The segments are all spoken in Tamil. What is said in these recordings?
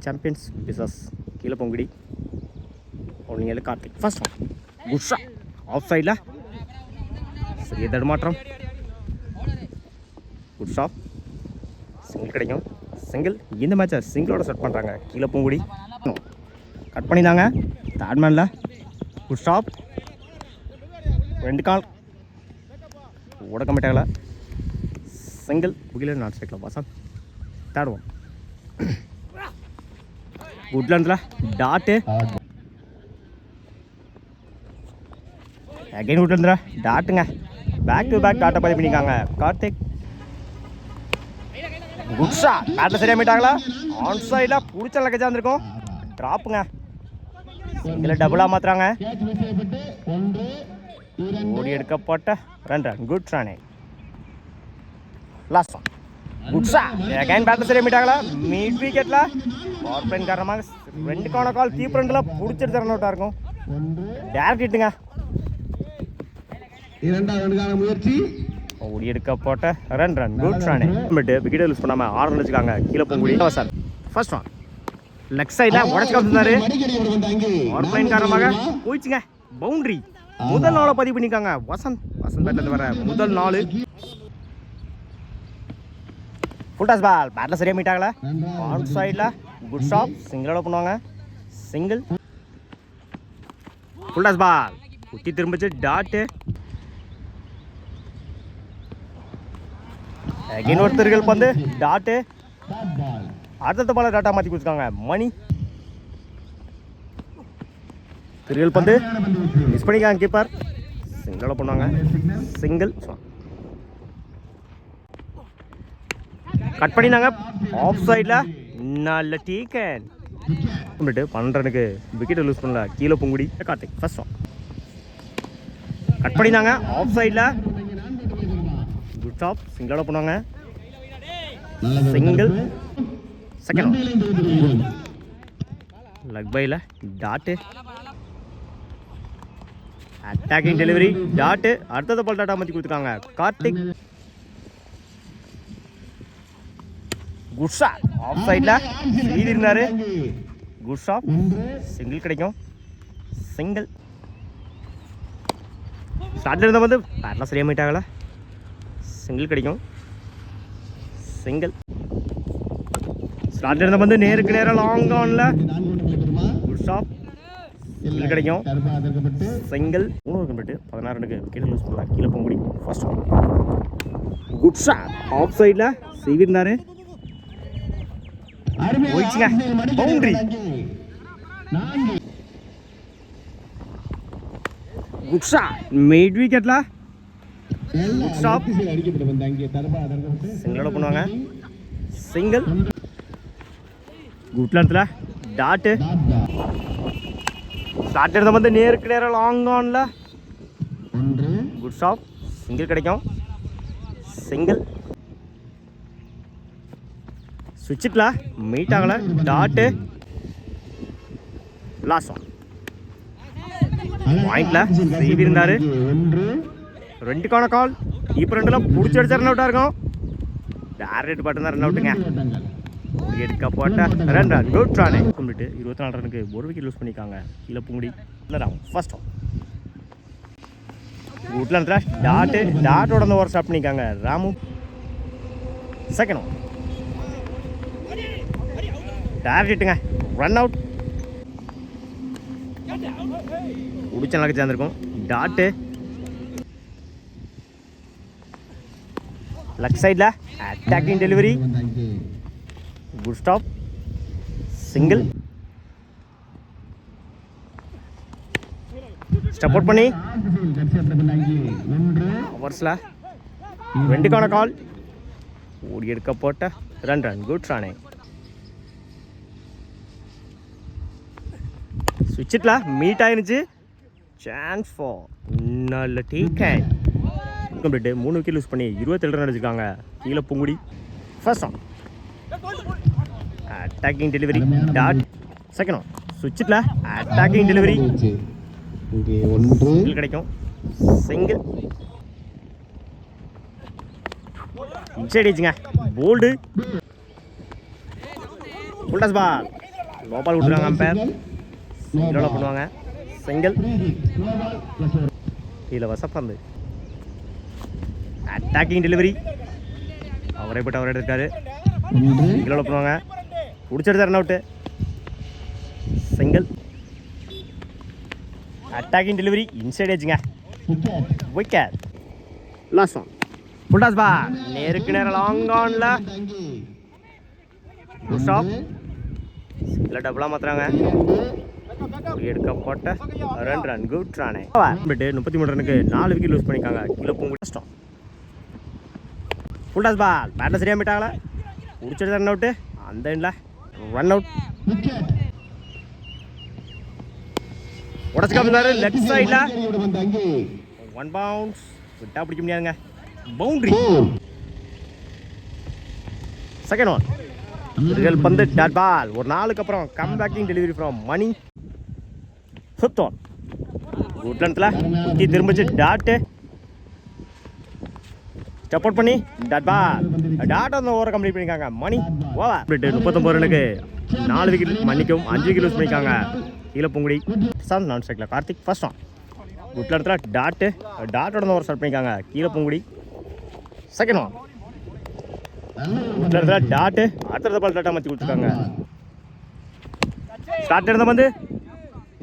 சாம்பியன்ஸ் பிசஸ் கீழே பொங்குடி ஒன்னியல் கார்த்திக் ஃபர்ஸ்ட் ஒன் குட்ஷா ஆஃப் சைடில் சிறிய தடுமாற்றம் குட் ஷாப் சிங்கிள் கிடைக்கும் சிங்கிள் இந்த மேட்சை சிங்கிளோட செட் பண்ணுறாங்க கீழே பொங்குடி கட் பண்ணிதாங்க தேர்ட்மேனில் குட் ஷாப் 2 கால் உடக்க மாட்டாங்களா சிங்கிள் புகில நாட் ஸ்ட்ரைக்கில் வசந்த் தேர்ட் ஒன் குட்லாண்டில் டாட்டு அகைன் குட்லாண்டில் டாட்டுங்க பேக் டு பேக் டாட்டை பதிவு பண்ணிக்காங்க கார்த்திக் குட்ஷா பேட்டில் சரியாக மீட்டாங்களா ஆன் சைடில் பிடிச்ச லக்கேஜாக இருந்திருக்கும் ட்ராப்புங்க சிங்கிளை டபுளாக மாற்றுறாங்க ஓடி எடுக்கப்பட்ட ரன் குட் ரானே லாஸ்ட் ஒன் குட்ஷா அகைன் பேட்டில் சரியாக மீட்டாங்களா மிட் விக்கெட்டில் பவர் பிளேன் காரணமாக 2 கான கால் கீப் ரன்னில் பிடிச்சிட்டு ரன் அவுட்டாக இருக்கும் டேரக்ட் ஹிட்டுங்க முயற்சி ஓடி எடுக்கப்பட்ட ரன் குட் ரானே பட் விக்கெட் லூஸ் பண்ணாமல் 6 ரன் வச்சுக்காங்க கீழே போகும்போது சார் ஃபர்ஸ்ட் ஒன் லெக் சைடில் உடச்சு காமிச்சிருந்தாரு பவர் பிளேன் காரணமாக போயிடுச்சுங்க பவுண்டரி முதல் நாளை பதிவு பண்ணிக்காங்க வசந்த் பேட்டில் வர முதல் நாள் ஃபுல் டாஸ் பால் பேட்டில் சரியாக மீட்டாங்களா ஆன் சைடில் குட் ஷாப் சிங்கிளோட பண்ணுவாங்க சிங்கிள் ஃபுல் டாஸ் பால் குத்தி திரும்பிச்சு டாட்டு அகைன் ஒருத்தர்கள் வந்து டாட்டு அடுத்த பால டாட்டா மாற்றி கொடுத்துருக்காங்க மணி திருகள் பந்து மிஸ் பண்ணிக்காங்க கீப்பர் சிங்கிளோட பண்ணுவாங்க சிங்கிள் கட் பண்ணினாங்க ஆஃப் சைடில் நல்ல டீக்கன் 12 ரனுக்கு விக்கெட் லூஸ் பண்ணல கீழே Pongudi Karthik first one cut பண்ணினாங்க ஆஃப் சைடில் குட் ஷாப் சிங்கிளோட பண்ணுவாங்க சிங்கிள் செகண்ட் லக் பையில் டாட்டு அட்டாக்கிங் டெலிவரி டாட்டு அடுத்தது பால் டாட்டா மாற்றி கொடுத்துருக்காங்க கார்த்திக் குட் ஷாட் ஆஃப் சைடில் ஸ்பீட் இருந்தார் குட் ஷாட் சிங்கிள் கிடைக்கும் சிங்கிள் ஸ்டார்ட்ல இருந்த வந்து பேட்லாம் சரியாக மீட்டாகல சிங்கிள் கிடைக்கும் சிங்கிள் ஸ்டார்ட்ல இருந்த வந்து நேருக்கு நேரம் லாங் ஆனில் குட் ஷாட் சிங்கிள் கிடைக்கும் சிங்கிள் 3 கம்பிட்டு 16 ரனுக்கு விக்கெட் லூஸ் பண்ணலாம் கீழே போக முடியும் first one good shot off சைடில் சீவி இருந்தார் போயிடுச்சுங்க பவுண்டரி குட் ஷாட் மிட் விக்கெட்ல குட் ஷாட் சிங்கிளோட பண்ணுவாங்க சிங்கிள் குட்லாண்டில் டாட்டு ஸ்டார்ட் எடுத்த வந்து நேருக்கு நேரம் லாங் ஆனில் குட் ஷாட் சிங்கிள் கிடைக்கும் சிங்கிள் சுவிட்சில் மீட் ஆகலை டாட்டு லாஸ்ட் ஒன் பாயிண்டில் சீவி இருந்தார் 2 கான கால் இப்போ 2ல் பிடிச்சி அடிச்சா ரன் அவுட்டாக இருக்கும் டேரக்ட் பட்டன் தான் ரன் அவுட்டுங்க எடுக்க போட்ட ரன் குட் ரானே கும்பிட்டு 24 ரனுக்கு ஒரு விக்கெட் லூஸ் பண்ணிக்காங்க கீழே பூங்குடி ஃபர்ஸ்ட் ஒன் குட்லாண்டில் டாட்டோட அந்த ஓவர் ஸ்டாப் பண்ணிக்காங்க ராமு செகண்ட் ஒன் டேரக்ட்டுங்க ரன் அவுட் பிடிச்ச நல்லா சேர்ந்துருக்கும் டாட்டு லெக் சைடில் attacking delivery good stop single step out பண்ணி ஓவர்ஸில் 2 கான கால் ஓடி எடுக்க போட்ட ரன் குட் ரானே சுவிட்சில் மீட் ஆயிருந்துச்சு சான்ஸ் ஃபார் நல்ல டீக்கன் கம்ப்ளீட்டு 3 விக்கெட் லூஸ் பண்ணி 27 ரன் அடிச்சிருக்காங்க கீழே பூங்குடி first one attacking delivery dot second one சுவிட்சில் அட்டாக்கிங் டெலிவரி சிங்கிள் கிடைக்கும் சிங்கிள் இன்சைட் அடிச்சுங்க bowled full toss ball low ball விட்டுருக்காங்க அம்பேர். சிங்கிளோட பண்ணுவாங்க. சிங்கிள். இதில் வசப்பந்து அட்டாக்கிங் டெலிவரி. அவரே போட்டு அவர் எடுத்துருக்காரு. சிங்கிளோட பண்ணுவாங்க. பிடிச்சிட்டு run out. Single. Attacking delivery inside ஏஜுங்க. Wicket. Last one. Full toss ball. நேருக்கு நேரம் லாங் ஆன்ல ஸ்டாப். சிங்கிள் டபுளாக மாற்றுறாங்க. எடுக்கப்பட்ட 2 ரன். குட் ரானே. பட் 33 ரனுக்கு 4 விக்கெட் லூஸ் பண்ணிக்காங்க. கீழே போங்க கஷ்டம். ஃபுல் டாஸ் பால். பேட்டில் சரியாக போயிட்டாங்களா. பிடிச்சிட்டு ரன் அவுட்டு. அந்த எண்டில் ரன் அவுட். உடச்சு காப்பிட்டாரு லெஃப்ட் சைடில். 1 பவுன்ஸ். விட்டா பிடிக்க முடியாதுங்க. பவுண்டரி. Second one. பந்து டாட் பால். ஒரு நாளுக்கு அப்புறம் come backing delivery from Mani. Fifth one. உட்லன்த்தில் குத்தி திரும்பிச்சு டாட்டு. சப்போர்ட் பண்ணி டாட் பால். டாட் அந்த ஓவரை கம்ப்ளீட் பண்ணியிருக்காங்க. மணி ஓவர். 39 ரனுக்கு 4 விக்கெட் மன்னிக்கும் 5 விக்கெட் லூஸ் பண்ணியிருக்காங்க. கீழே பூங்குடி. நான் ஸ்ட்ரைக்கில் கார்த்திக். First one. குட்ல இடத்துல டாட்டு. டாட்டோட ஓவர் ஸ்டார்ட் பண்ணியிருக்காங்க. கீழே பூங்குடி. Second one. குட்ல இடத்துல டாட்டு. அடுத்த பால் டாட்டா மாற்றி கொடுத்துருக்காங்க. ஸ்டார்ட் இருந்த வந்து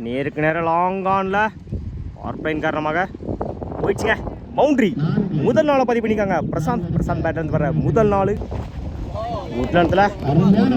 நேருக்கு நேரம் லாங் ஆன்ல பவர் பிளைன் காரணமாக போயிடுச்சுங்க. பவுண்டரி. முதல் நாளை பதிவு பண்ணிக்காங்க. பிரசாந்த் பேட்டர்ன் வர முதல் நாள். உட்லத்தில்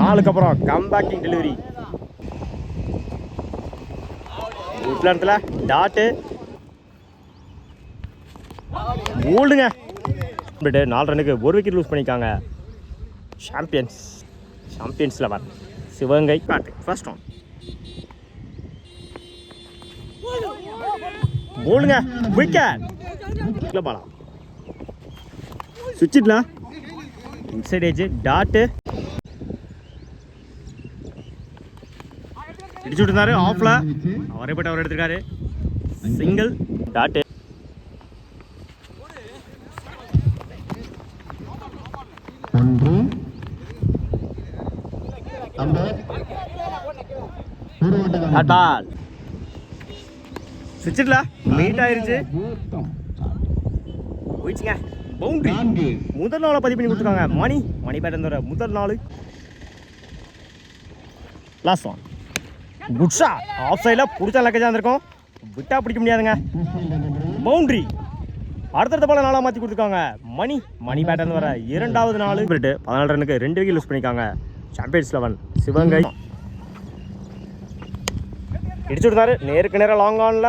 நாளுக்கு அப்புறம் கம் பேக்கிங் டெலிவரி. உட்லத்தில் டாட்டு. ஓல்டுங்க. 4 ரனுக்கு 1 விக்கெட் லூஸ் பண்ணிக்காங்க. சாம்பியன்ஸ் லெவல் சிவகங்கை காட்டு. First one. போலுங்க. விக்கெட். பாலா சுவிட்சிட்ல இன்சைட் ஏஜ் டாட்டு. இடிச்சு விட்டுருந்தாரு ஆஃப்ல. அவரே போட்டு அவர் எடுத்திருக்காரு. சிங்கிள். டாட்டு. சுவிட்சிட்ல மீட் ஆயிருச்சு. போயிடுச்சுங்க. பவுண்டரி. முதல் நாளை பதிவு பண்ணி கொடுத்துருக்காங்க. மணி பேட்டர் முதல் நாள். Last one. Good shot. Off சைடில் பிடிச்சா லக்கேஜாக இருந்திருக்கும். விட்டா பிடிக்க முடியாதுங்க. பவுண்டரி. அடுத்த பால நாளாக மாற்றி கொடுத்துருக்காங்க. மணி பேட்டர் வர 2வது நாள். 14 ரனுக்கு 2 விக்கெட் லூஸ் பண்ணிக்காங்க. Champions eleven Sivaganga. இடிச்சு விடுறாரு. நேருக்கு நேரம் லாங் ஆன்ல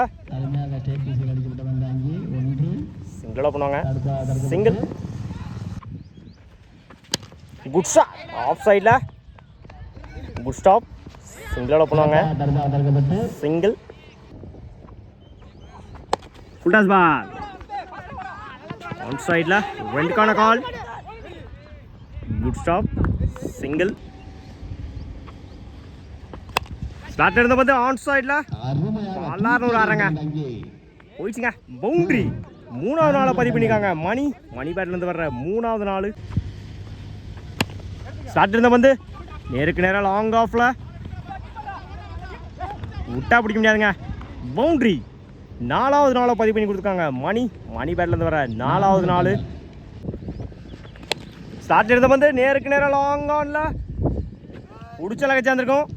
சிங்கிளா பண்ணுவாங்க. சிங்கிள். Good shot. ஆஃப் சைடில் குட் ஸ்டாப். சிங்கிளோட பண்ணுவாங்க. Single. Full toss ball. On சைடில் 2க்கான call. Good stop. Single. Start இருந்த வந்து ஆன் சைடில் எல்லாரும் ஆடுறாங்க. போயிடுச்சுங்க. பவுண்டரி. 3வது நாளை பதிவு பண்ணிக்காங்க. மணி பேட்லேருந்து வர்ற 3வது நாள். ஸ்டார்ட் இருந்த வந்து நேருக்கு நேரம் லாங் ஆஃப்ல விட்டா பிடிக்க முடியாதுங்க. பவுண்டரி. 4வது நாளை பதிவு பண்ணி கொடுத்துருக்காங்க. மணி பேட்லேருந்து வர 4வது நாள். ஸ்டார்ட் இருந்த வந்து நேருக்கு நேரம் லாங் ஆன்ல பிடிச்ச லக்கேஜாக இருந்திருக்கும்.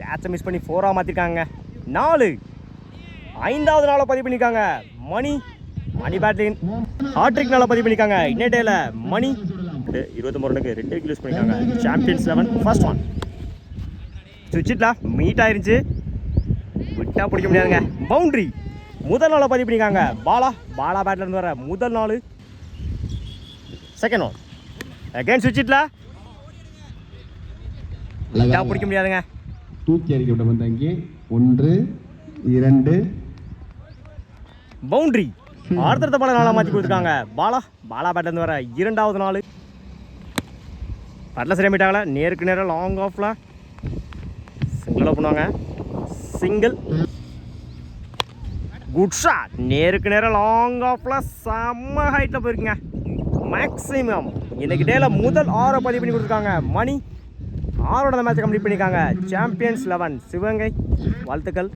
கேட்சை மிஸ் பண்ணி 4ஆக மாற்றிருக்காங்க. 4. 5வது நாளை பதிவு பண்ணியிருக்காங்க. மணி பேட்டிங் ஹாட்ரிக் நாளை பதிவு பண்ணியிருக்காங்க. இன்னேடேல மணி 29 ரனுக்கு 2 விக்கெட் யூஸ் பண்ணியிருக்காங்க. Champions eleven first one. சுவிட்சிட்ல மீட் ஆயிருச்சு. விட்டா பிடிக்க முடியாதுங்க. பவுண்டரி. முதல் நாளை பதிவு பண்ணியிருக்காங்க. பாலா பேட்ல இருந்து வர முதல் நாள். Second one. அகைன் சுவிட்சிட்ல விட்டா பிடிக்க முடியாதுங்க. தூக்கி அறிக்கப்பட்ட பந்து அங்கே 1 2. பவுண்டரி. அடுத்த பால நாளாக மாற்றி கொடுத்துருக்காங்க. பாலா பேட்லேருந்து வர 2வது நாள். பேட்டில் சரியாக போயிட்டாங்களா. நேருக்கு நேரம் லாங் ஆஃப்ல சிங்கிளாக பண்ணுவாங்க. சிங்கிள். Good shot. நேருக்கு நேரம் லாங் ஆஃப்ல செம்ம ஹைட்டில் போயிருக்குங்க. மேக்ஸிமம் இன்னைக்கு டேல முதல் 6 பதிவு பண்ணி கொடுத்துருக்காங்க. 6 மேட்சை கம்ப்ளீட் பண்ணியிருக்காங்க. சாம்பியன்ஸ் 11 சிவகங்கை வாழ்த்துக்கள்.